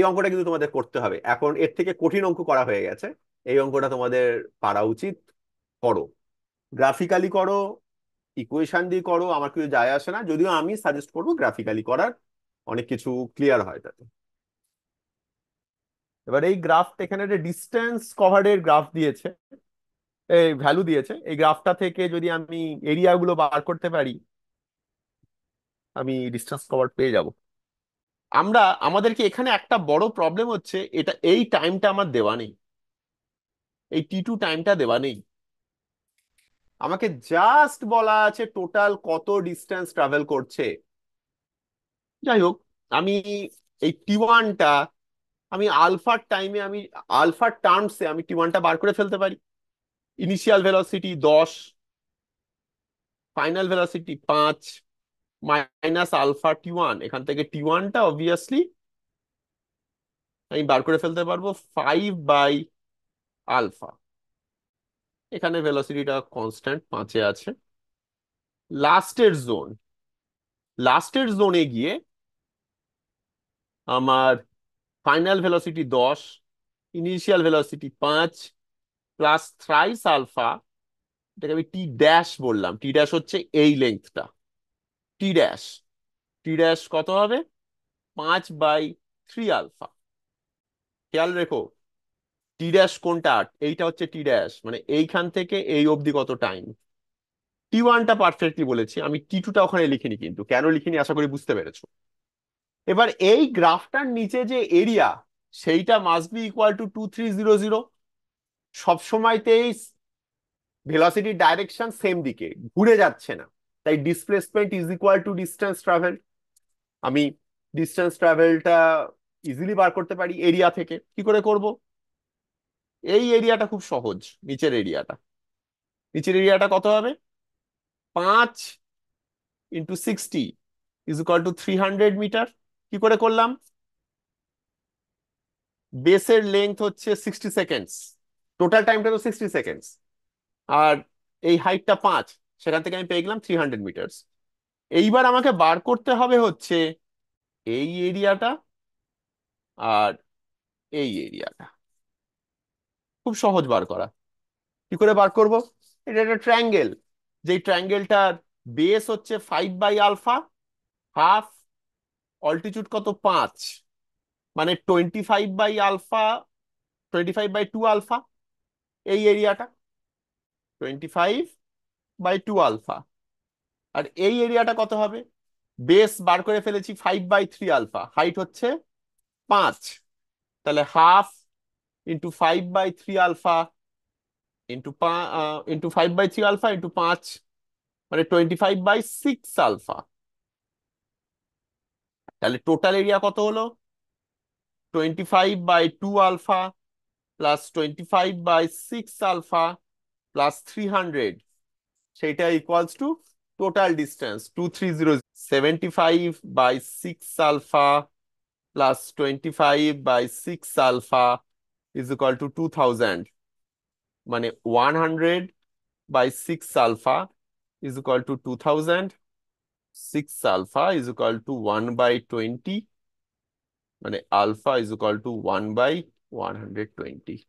এই অঙ্কটা কিন্তু তোমাদের করতে হবে। এখন এর থেকে কঠিন অঙ্ক করা হয়ে গেছে, এই অঙ্কটা তোমাদের পারা উচিত। করো, গ্রাফিক্যালি করো, ইকুয়েশন দিয়ে করো, আমার কিছু যায় আসে না, যদিও আমি সাজেস্ট করবো গ্রাফিক্যালি করার, অনেক কিছু ক্লিয়ার হয় তাতে। এবার এই গ্রাফটা, এখানে একটা ডিস্টেন্স কভারের গ্রাফ দিয়েছে, এই ভ্যালু দিয়েছে, এই গ্রাফটা থেকে যদি আমি এরিয়া গুলো বার করতে পারি, আমি ডিস্টেন্স কভার পেয়ে যাব। আমাদেরকে এখানে একটা বড় প্রবলেম হচ্ছে, এটা এই টাইমটা আমার দেওয়া নেই, এই T2 টাইমটা দেওয়া নেই। আমাকে জাস্ট বলা আছে টোটাল কত ডিস্টেন্স ট্রাভেল করছে। যাই হোক, আমি এই T1টা, আমি আলফার টাইমে, আমি আলফার টার্মসে আমি T1টা বার করে ফেলতে পারি। Initial velocity 10, final velocity 5, minus alpha T1, এখান থেকে T1টা অবভিয়াসলি আমি বার করে ফেলতে পারবো 5/আলফা। এখানে ভেলোসিটিটা কনস্ট্যান্ট 5-এ আছে। লাস্টের জোন, লাস্টের জোনে গিয়ে আমার final velocity 10, initial velocity 5, plus thrice alpha, এটাকে আমি টি ড্যাশ বললাম, টি ড্যাশ হচ্ছে এই লেন্থটা, টি ড্যাশ, টি ড্যাশ কত হবে? 5/3 আলফা। খেয়াল রেখো, টি ড্যাশ কোনটা, এইটা হচ্ছে টি ড্যাশ, মানে এইখান থেকে এই অবধি কত টাইম। T1টা পারফেক্টলি বলেছি, আমি T2টা ওখানে লিখিনি, কিন্তু কেন লিখিনি আশা করি বুঝতে পেরেছো। এবার এই গ্রাফটার নিচে যে এরিয়া, সেইটা মাস্ট বি ইকুয়াল টু 2300। সবসময়তেই ভেলোসিটির ডাইরেকশন সেম দিকে, ঘুরে যাচ্ছে না, তাই displacement is equal to distance travel. আমি ডিস্টেন্স ট্রাভেলটা ইজিলি বার করতে পারি এরিয়া থেকে। কি করে করব? এই এরিয়াটা খুব সহজ, নিচের এরিয়াটা, নিচের এরিয়াটা কত হবে? 5 × 60 ইজ ইকুয়াল টু 300 মিটার। কি করে করলাম? বেসের লেন্থ হচ্ছে 60 সেকেন্ডস, টোটাল টাইমটা তো 60 সেকেন্ডস, আর এই হাইটটা 5, সেখান থেকে আমি পেয়ে গেলাম 300 মিটার। এইবার আমাকে বার করতে হবে হচ্ছে এই এরিয়াটা আর এই এরিয়াটা। খুব সহজ বার করা। কি করে বার করব? এটা একটা ট্রায়াঙ্গেল, যেই ট্রায়াঙ্গেলটার বেস হচ্ছে 5/আলফা, হাফ অল্টিটিউড কত 5, মানে 25/আলফা, 25/2 আলফা, এই এরিয়াটা 25/2 আলফা। আর এই এরিয়াটা কত হবে? বেস বার করে ফেলেছি 5/3 আলফা, হাইট হচ্ছে 5, তাহলে half into 5/3 alpha into 5/3 alpha into 5, মানে 25/6 আলফা। তাহলে টোটাল এরিয়া কত হলো? 25/2 আলফা প্লাস 25/6 আলফা প্লাস 300, সেইটা equals to total distance 2300। 75/6 alpha plus 25/6 alpha is equal to 2000, মানে 100/6 alpha is equal to 2000, 6 alpha is equal to 1/20, মানে alpha is equal two 1/120।